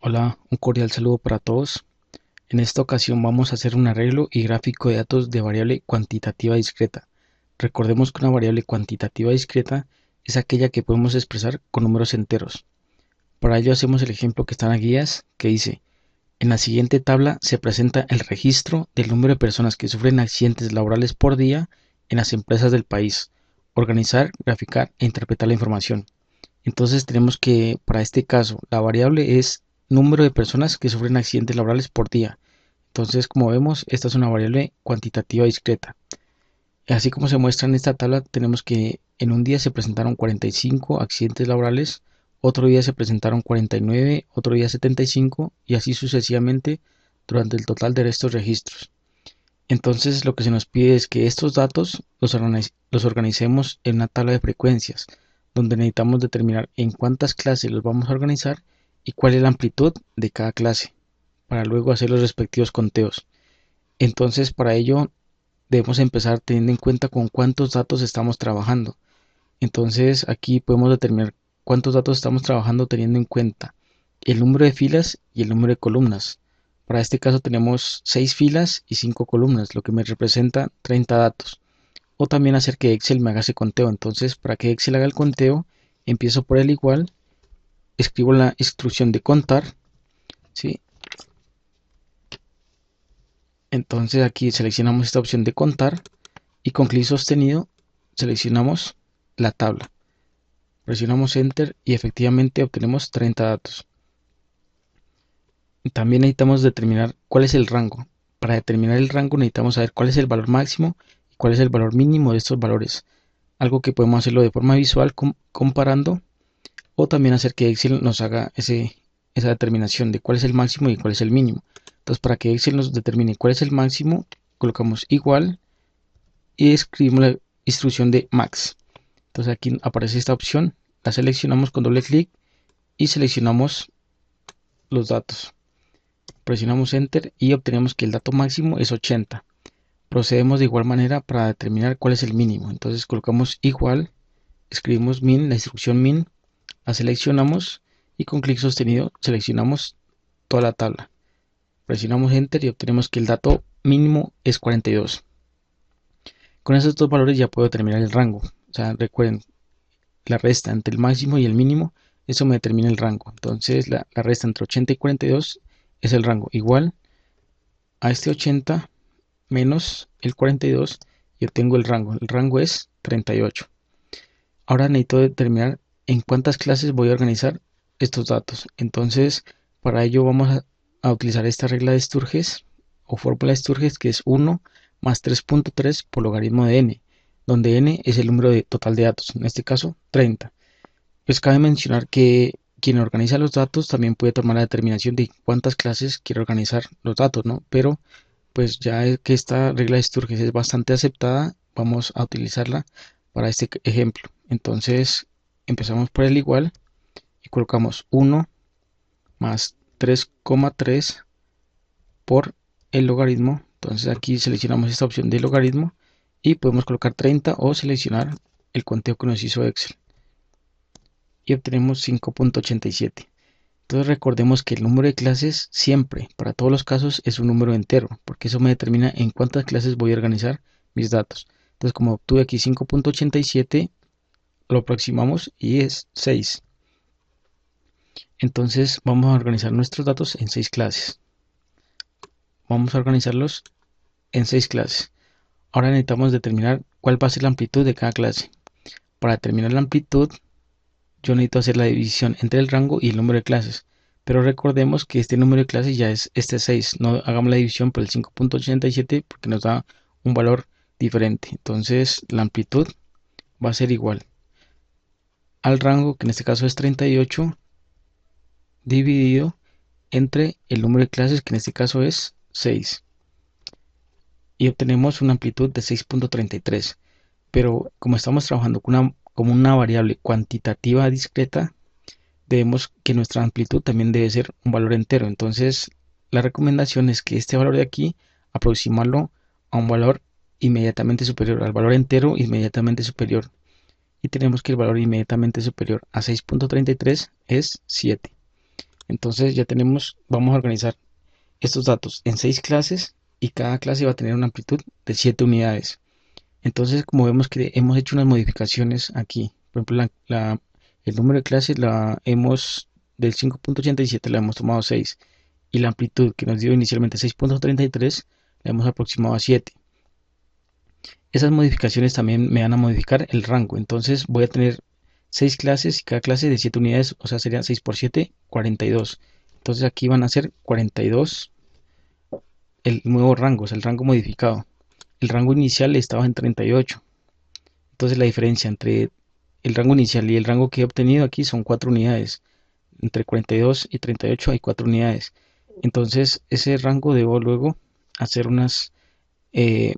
Hola, un cordial saludo para todos. En esta ocasión vamos a hacer un arreglo y gráfico de datos de variable cuantitativa discreta. Recordemos que una variable cuantitativa discreta es aquella que podemos expresar con números enteros. Para ello hacemos el ejemplo que está en las guías, que dice: en la siguiente tabla se presenta el registro del número de personas que sufren accidentes laborales por día en las empresas del país. Organizar, graficar e interpretar la información. Entonces tenemos que, para este caso, la variable es número de personas que sufren accidentes laborales por día. Entonces, como vemos, esta es una variable cuantitativa discreta. Así como se muestra en esta tabla, tenemos que en un día se presentaron 45 accidentes laborales, otro día se presentaron 49, otro día 75 y así sucesivamente durante el total de estos registros. Entonces, lo que se nos pide es que estos datos los organicemos en una tabla de frecuencias, donde necesitamos determinar en cuántas clases los vamos a organizar y cuál es la amplitud de cada clase, para luego hacer los respectivos conteos. Entonces, para ello debemos empezar teniendo en cuenta con cuántos datos estamos trabajando. Entonces, aquí podemos determinar cuántos datos estamos trabajando teniendo en cuenta el número de filas y el número de columnas. Para este caso tenemos 6 filas y 5 columnas, lo que me representa 30 datos. O también hacer que Excel me haga ese conteo. Entonces, para que Excel haga el conteo, empiezo por el igual, escribo la instrucción de contar, ¿sí? Entonces aquí seleccionamos esta opción de contar y con clic sostenido seleccionamos la tabla. Presionamos Enter y efectivamente obtenemos 30 datos. También necesitamos determinar cuál es el rango. Para determinar el rango necesitamos saber cuál es el valor máximo y cuál es el valor mínimo de estos valores. Algo que podemos hacerlo de forma visual comparando, o también hacer que Excel nos haga esa determinación de cuál es el máximo y cuál es el mínimo. Entonces, para que Excel nos determine cuál es el máximo, colocamos igual y escribimos la instrucción de max. Entonces aquí aparece esta opción, la seleccionamos con doble clic y seleccionamos los datos. Presionamos Enter y obtenemos que el dato máximo es 80. Procedemos de igual manera para determinar cuál es el mínimo. Entonces colocamos igual, escribimos min, la instrucción min, la seleccionamos y con clic sostenido seleccionamos toda la tabla. Presionamos Enter y obtenemos que el dato mínimo es 42. Con esos dos valores ya puedo determinar el rango. O sea, recuerden, la resta entre el máximo y el mínimo, eso me determina el rango. Entonces la resta entre 80 y 42 es el rango. Igual a este 80 menos el 42 y obtengo el rango. El rango es 38. Ahora necesito determinar en cuántas clases voy a organizar estos datos. Entonces, para ello vamos a utilizar esta regla de Sturges o fórmula de Sturges, que es 1 más 3.3 por logaritmo de n, donde n es el número total de datos, en este caso 30. Pues cabe mencionar que quien organiza los datos también puede tomar la determinación de cuántas clases quiere organizar los datos, ¿no? Pero pues ya que esta regla de Sturges es bastante aceptada, vamos a utilizarla para este ejemplo. Entonces empezamos por el igual y colocamos 1 más 3,3 por el logaritmo. Entonces aquí seleccionamos esta opción de logaritmo y podemos colocar 30 o seleccionar el conteo que nos hizo Excel y obtenemos 5.87. Entonces recordemos que el número de clases siempre, para todos los casos, es un número entero, porque eso me determina en cuántas clases voy a organizar mis datos. Entonces, como obtuve aquí 5.87, lo aproximamos y es 6. Entonces vamos a organizar nuestros datos en 6 clases. Vamos a organizarlos en 6 clases. Ahora necesitamos determinar cuál va a ser la amplitud de cada clase. Para determinar la amplitud, yo necesito hacer la división entre el rango y el número de clases. Pero recordemos que este número de clases ya es este 6. No hagamos la división por el 5.87 porque nos da un valor diferente. Entonces la amplitud va a ser igual al rango, que en este caso es 38, dividido entre el número de clases, que en este caso es 6. Y obtenemos una amplitud de 6.33. Pero como estamos trabajando como una variable cuantitativa discreta, vemos que nuestra amplitud también debe ser un valor entero. Entonces, la recomendación es que este valor de aquí, aproximarlo a un valor inmediatamente superior, al valor entero inmediatamente superior. Y tenemos que el valor inmediatamente superior a 6.33 es 7. Entonces ya tenemos, vamos a organizar estos datos en 6 clases y cada clase va a tener una amplitud de 7 unidades. Entonces, como vemos que hemos hecho unas modificaciones aquí, por ejemplo, el número de clases la hemos del 5.87 la hemos tomado 6 y la amplitud que nos dio inicialmente 6.33 la hemos aproximado a 7. Esas modificaciones también me van a modificar el rango, entonces voy a tener 6 clases y cada clase de 7 unidades, o sea, serían 6 por 7, 42. Entonces aquí van a ser 42 el nuevo rango, o sea, el rango modificado. El rango inicial estaba en 38. Entonces la diferencia entre el rango inicial y el rango que he obtenido aquí son 4 unidades. Entre 42 y 38 hay 4 unidades. Entonces ese rango debo luego hacer unas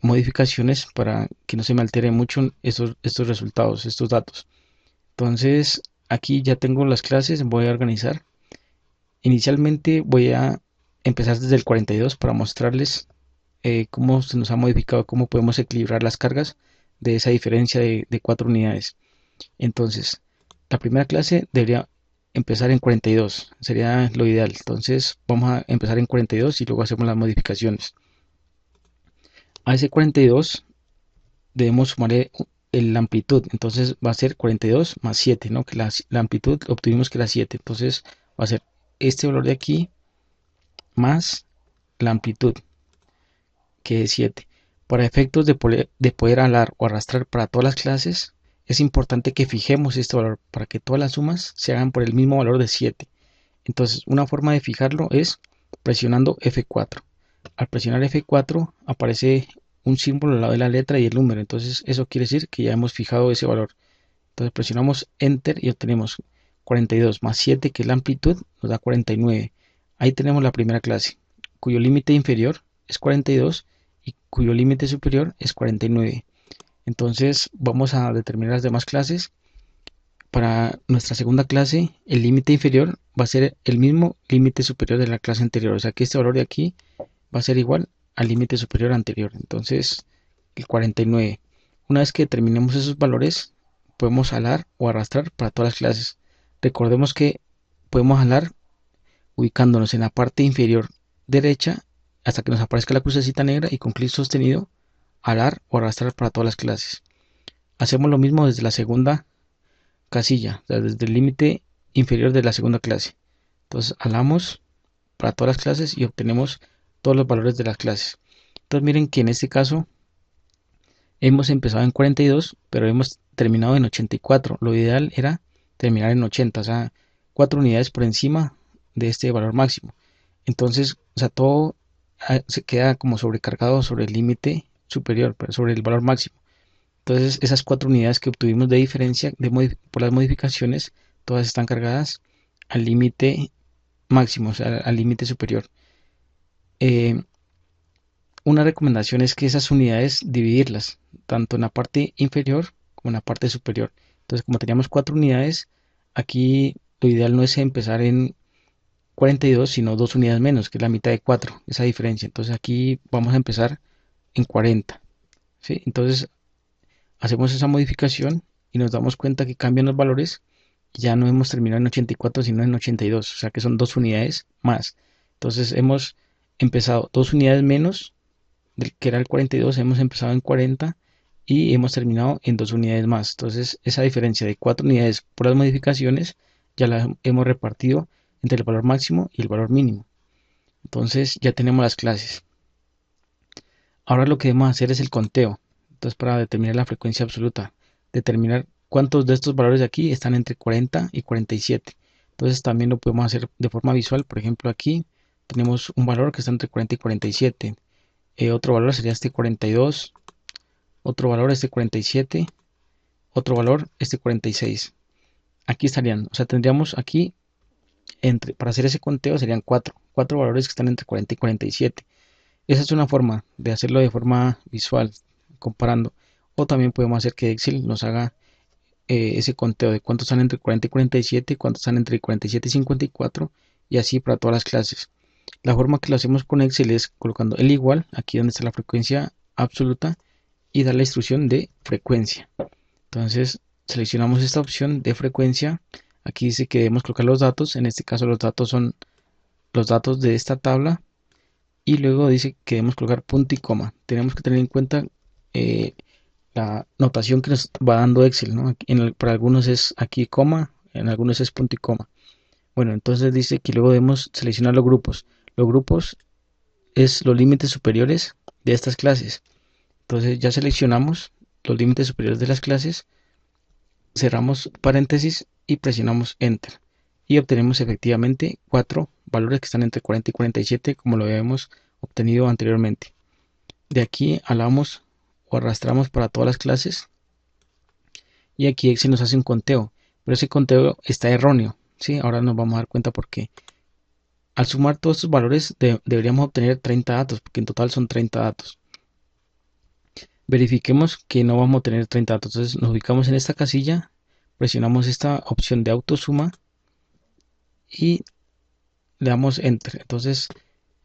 modificaciones para que no se me altere mucho estos resultados, estos datos. Entonces aquí ya tengo las clases, voy a organizar. Inicialmente voy a empezar desde el 42 para mostrarles cómo se nos ha modificado, cómo podemos equilibrar las cargas de esa diferencia de 4 unidades. Entonces, la primera clase debería empezar en 42, sería lo ideal. Entonces, vamos a empezar en 42 y luego hacemos las modificaciones. A ese 42 debemos sumarle la amplitud, entonces va a ser 42 más 7, ¿no? Que la amplitud obtuvimos que era 7, entonces va a ser este valor de aquí más la amplitud, que es 7. Para efectos de poder alar o arrastrar para todas las clases, es importante que fijemos este valor para que todas las sumas se hagan por el mismo valor de 7. Entonces, una forma de fijarlo es presionando F4. Al presionar F4 aparece un símbolo al lado de la letra y el número. Entonces, eso quiere decir que ya hemos fijado ese valor. Entonces, presionamos Enter y obtenemos 42 más 7, que es la amplitud, nos da 49. Ahí tenemos la primera clase, cuyo límite inferior es 42 y cuyo límite superior es 49. Entonces, vamos a determinar las demás clases. Para nuestra segunda clase, el límite inferior va a ser el mismo límite superior de la clase anterior. O sea que este valor de aquí va a ser igual al límite superior anterior. Entonces, el 49. Una vez que determinemos esos valores, podemos jalar o arrastrar para todas las clases. Recordemos que podemos jalar ubicándonos en la parte inferior derecha hasta que nos aparezca la crucecita negra y con clic sostenido, jalar o arrastrar para todas las clases. Hacemos lo mismo desde la segunda casilla, o sea, desde el límite inferior de la segunda clase. Entonces, jalamos para todas las clases y obtenemos todos los valores de las clases. Entonces, miren que en este caso hemos empezado en 42, pero hemos terminado en 84. Lo ideal era terminar en 80, o sea, 4 unidades por encima de este valor máximo. Entonces, o sea, todo se queda como sobrecargado sobre el límite superior, pero sobre el valor máximo. Entonces, esas 4 unidades que obtuvimos de diferencia por las modificaciones, todas están cargadas al límite máximo, o sea, al límite superior. Eh, una recomendación es que esas unidades dividirlas, tanto en la parte inferior como en la parte superior. Entonces, como teníamos 4 unidades, aquí lo ideal no es empezar en 42, sino 2 unidades menos, que es la mitad de 4, esa diferencia. Entonces, aquí vamos a empezar en 40. ¿Sí? Entonces, hacemos esa modificación y nos damos cuenta que cambian los valores y ya no hemos terminado en 84 sino en 82, o sea que son 2 unidades más. Entonces hemos empezado 2 unidades menos del que era el 42, hemos empezado en 40 y hemos terminado en 2 unidades más. Entonces esa diferencia de 4 unidades por las modificaciones ya la hemos repartido entre el valor máximo y el valor mínimo. Entonces ya tenemos las clases. Ahora lo que debemos hacer es el conteo. Entonces, para determinar la frecuencia absoluta, determinar cuántos de estos valores de aquí están entre 40 y 47. Entonces, también lo podemos hacer de forma visual. Por ejemplo, aquí tenemos un valor que está entre 40 y 47. Otro valor sería este 42. Otro valor este 47. Otro valor este 46. Aquí estarían, o sea, tendríamos aquí, para hacer ese conteo serían 4 valores que están entre 40 y 47. Esa es una forma de hacerlo de forma visual, comparando. O también podemos hacer que Excel nos haga ese conteo de cuántos están entre 40 y 47, cuántos están entre 47 y 54, y así para todas las clases. La forma que lo hacemos con Excel es colocando el igual, aquí donde está la frecuencia absoluta, y dar la instrucción de frecuencia. Entonces seleccionamos esta opción de frecuencia, Aquí dice que debemos colocar los datos, en este caso los datos son los datos de esta tabla, y luego dice que debemos colocar punto y coma. Tenemos que tener en cuenta eh, la notación que nos va dando Excel, ¿no? Para algunos es aquí coma, en algunos es punto y coma. Bueno, entonces dice que luego debemos seleccionar los grupos. Los grupos es los límites superiores de estas clases. Entonces ya seleccionamos los límites superiores de las clases, cerramos paréntesis y presionamos Enter. Y obtenemos efectivamente 4 valores que están entre 40 y 47 como lo habíamos obtenido anteriormente. De aquí alamos o arrastramos para todas las clases y aquí Excel nos hace un conteo, pero ese conteo está erróneo, ¿sí? Ahora nos vamos a dar cuenta por qué. Al sumar todos estos valores deberíamos obtener 30 datos, porque en total son 30 datos. Verifiquemos que no vamos a tener 30 datos, entonces nos ubicamos en esta casilla, presionamos esta opción de autosuma y le damos Enter. Entonces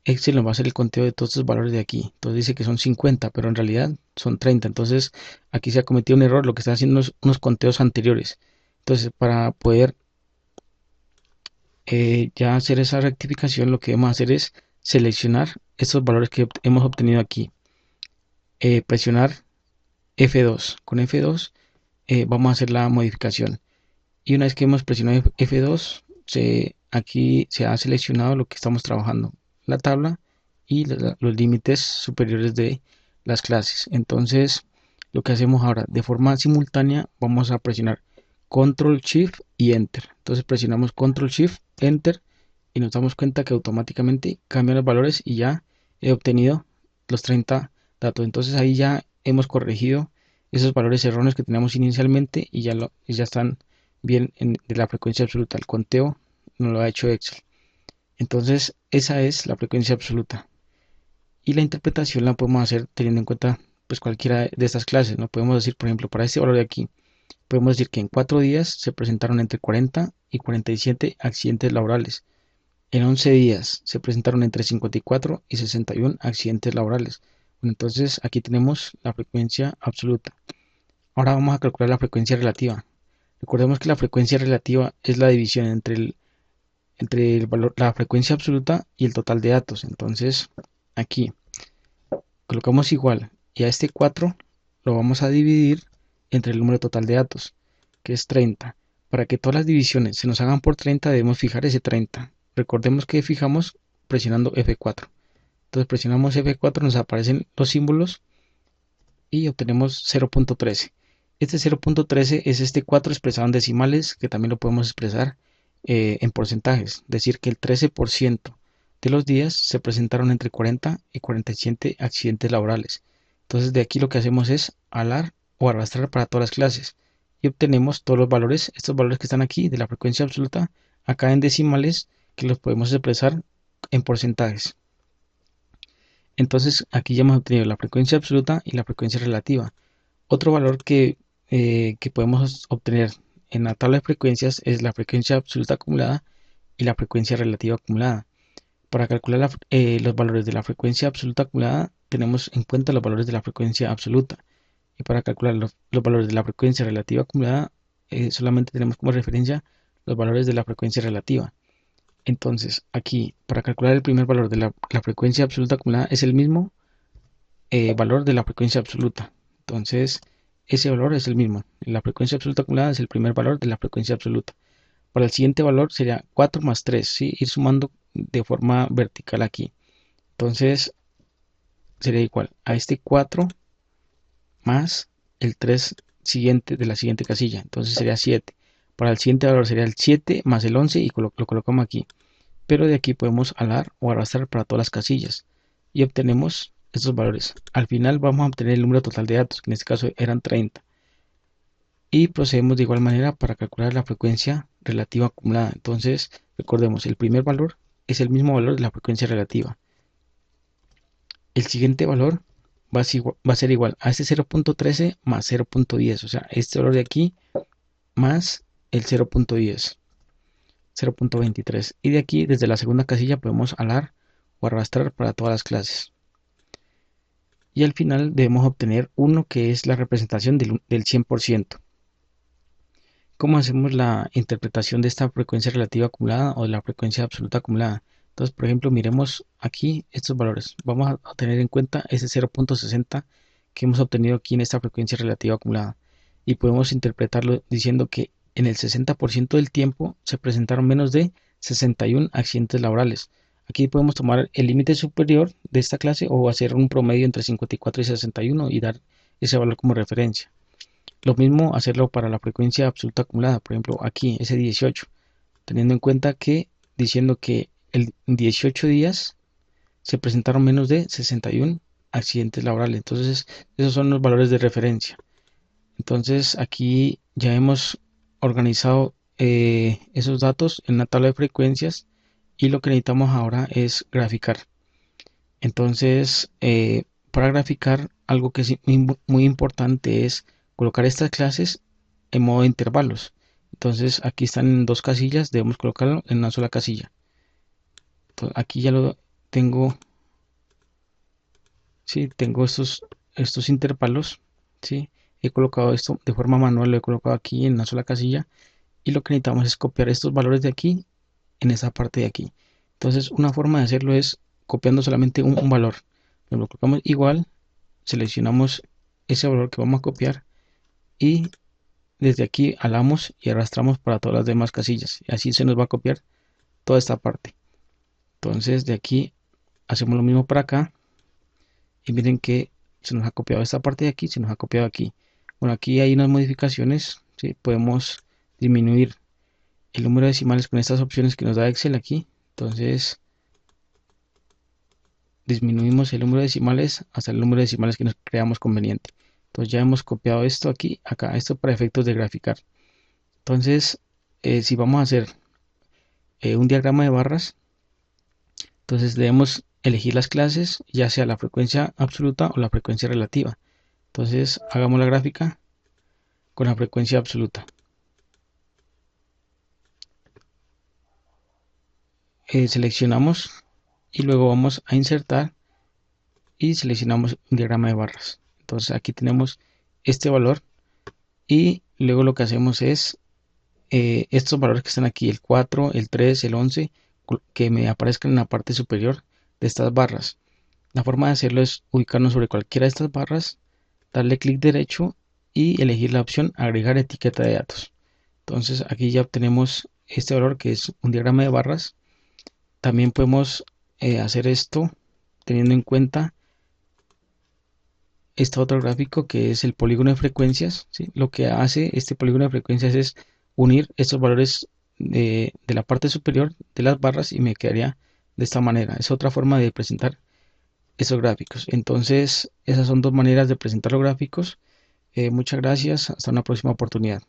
Excel nos va a hacer el conteo de todos estos valores de aquí. Entonces dice que son 50, pero en realidad son 30. Entonces aquí se ha cometido un error, lo que está haciendo es unos conteos anteriores. Entonces para poder ya hacer esa rectificación, lo que debemos hacer es seleccionar estos valores que hemos obtenido aquí. Presionar F2. Con F2 vamos a hacer la modificación. Y una vez que hemos presionado F2, aquí se ha seleccionado lo que estamos trabajando, la tabla y los límites superiores de las clases. Entonces, lo que hacemos ahora, de forma simultánea, vamos a presionar Control Shift y Enter. Entonces presionamos Control Shift, Enter y nos damos cuenta que automáticamente cambian los valores y ya he obtenido los 30 datos. Entonces ahí ya hemos corregido esos valores erróneos que teníamos inicialmente y ya están bien de la frecuencia absoluta. El conteo no lo ha hecho Excel. Entonces esa es la frecuencia absoluta. Y la interpretación la podemos hacer teniendo en cuenta pues cualquiera de estas clases. No podemos decir, por ejemplo, para este valor de aquí, podemos decir que en 4 días se presentaron entre 40 y 47 accidentes laborales. En 11 días se presentaron entre 54 y 61 accidentes laborales. Bueno, entonces aquí tenemos la frecuencia absoluta. Ahora vamos a calcular la frecuencia relativa. Recordemos que la frecuencia relativa es la división entre el valor, la frecuencia absoluta y el total de datos. Entonces aquí colocamos igual y a este 4 lo vamos a dividir entre el número total de datos, que es 30. Para que todas las divisiones se nos hagan por 30 debemos fijar ese 30. Recordemos que fijamos presionando F4. Entonces presionamos F4, nos aparecen los símbolos y obtenemos 0.13. Este 0.13 es este 4 expresado en decimales, que también lo podemos expresar en porcentajes. Decir que el 13% de los días se presentaron entre 40 y 47 accidentes laborales. Entonces de aquí lo que hacemos es alar o arrastrar para todas las clases y obtenemos todos los valores, estos valores que están aquí de la frecuencia absoluta, acá en decimales, que los podemos expresar en porcentajes. Entonces aquí ya hemos obtenido la frecuencia absoluta y la frecuencia relativa. Otro valor que podemos obtener en la tabla de frecuencias es la frecuencia absoluta acumulada y la frecuencia relativa acumulada. Para calcular los valores de la frecuencia absoluta acumulada tenemos en cuenta los valores de la frecuencia absoluta. Y para calcular los valores de la frecuencia relativa acumulada solamente tenemos como referencia los valores de la frecuencia relativa. Entonces aquí para calcular el primer valor de la frecuencia absoluta acumulada es el mismo valor de la frecuencia absoluta. Entonces ese valor es el mismo. La frecuencia absoluta acumulada es el primer valor de la frecuencia absoluta. Para el siguiente valor sería 4 más 3, ¿sí? Ir sumando de forma vertical aquí. Entonces sería igual a este 4 más el 3 siguiente de la siguiente casilla. Entonces sería 7. Para el siguiente valor sería el 7 más el 11 y lo colocamos aquí. Pero de aquí podemos alar o arrastrar para todas las casillas y obtenemos estos valores. Al final vamos a obtener el número total de datos, que en este caso eran 30. Y procedemos de igual manera para calcular la frecuencia relativa acumulada. Entonces, recordemos, el primer valor es el mismo valor de la frecuencia relativa. El siguiente valor va a ser igual a este 0.13 más 0.10, o sea, este valor de aquí más el 0.10, 0.23. Y de aquí, desde la segunda casilla, podemos alar o arrastrar para todas las clases. Y al final debemos obtener 1, que es la representación del 100%. ¿Cómo hacemos la interpretación de esta frecuencia relativa acumulada o de la frecuencia absoluta acumulada? Entonces, por ejemplo, miremos aquí estos valores. Vamos a tener en cuenta ese 0.60 que hemos obtenido aquí en esta frecuencia relativa acumulada. Y podemos interpretarlo diciendo que en el 60% del tiempo se presentaron menos de 61 accidentes laborales. Aquí podemos tomar el límite superior de esta clase o hacer un promedio entre 54 y 61 y dar ese valor como referencia. Lo mismo hacerlo para la frecuencia absoluta acumulada, por ejemplo aquí ese 18, teniendo en cuenta que diciendo que en 18 días se presentaron menos de 61 accidentes laborales. Entonces esos son los valores de referencia. Entonces aquí ya hemos organizado esos datos en una tabla de frecuencias y lo que necesitamos ahora es graficar. Entonces, para graficar, algo que es muy importante es colocar estas clases en modo de intervalos. Entonces, aquí están en dos casillas, debemos colocarlo en una sola casilla. Entonces, aquí ya lo tengo, sí, tengo estos intervalos, sí. He colocado esto de forma manual, lo he colocado aquí en una sola casilla y lo que necesitamos es copiar estos valores de aquí en esa parte de aquí. Entonces, una forma de hacerlo es copiando solamente un valor. Lo colocamos igual, seleccionamos ese valor que vamos a copiar y desde aquí jalamos y arrastramos para todas las demás casillas. Y así se nos va a copiar toda esta parte. Entonces, de aquí hacemos lo mismo para acá y miren que se nos ha copiado esta parte de aquí, se nos ha copiado aquí. Bueno, aquí hay unas modificaciones, ¿sí? Podemos disminuir el número de decimales con estas opciones que nos da Excel aquí. Entonces, disminuimos el número de decimales hasta el número de decimales que nos creamos conveniente. Entonces ya hemos copiado esto aquí, acá, esto para efectos de graficar. Entonces, si vamos a hacer un diagrama de barras, entonces debemos elegir las clases, ya sea la frecuencia absoluta o la frecuencia relativa. Entonces, hagamos la gráfica con la frecuencia absoluta. Seleccionamos y luego vamos a insertar y seleccionamos un diagrama de barras. Entonces aquí tenemos este valor y luego lo que hacemos es estos valores que están aquí, el 4, el 3, el 11, que me aparezcan en la parte superior de estas barras. La forma de hacerlo es ubicarnos sobre cualquiera de estas barras, darle clic derecho y elegir la opción agregar etiqueta de datos. Entonces aquí ya obtenemos este valor que es un diagrama de barras. También podemos hacer esto teniendo en cuenta este otro gráfico que es el polígono de frecuencias, ¿sí? Lo que hace este polígono de frecuencias es unir estos valores de la parte superior de las barras y me quedaría de esta manera. Es otra forma de presentar esos gráficos. Entonces, esas son dos maneras de presentar los gráficos. Muchas gracias. Hasta una próxima oportunidad.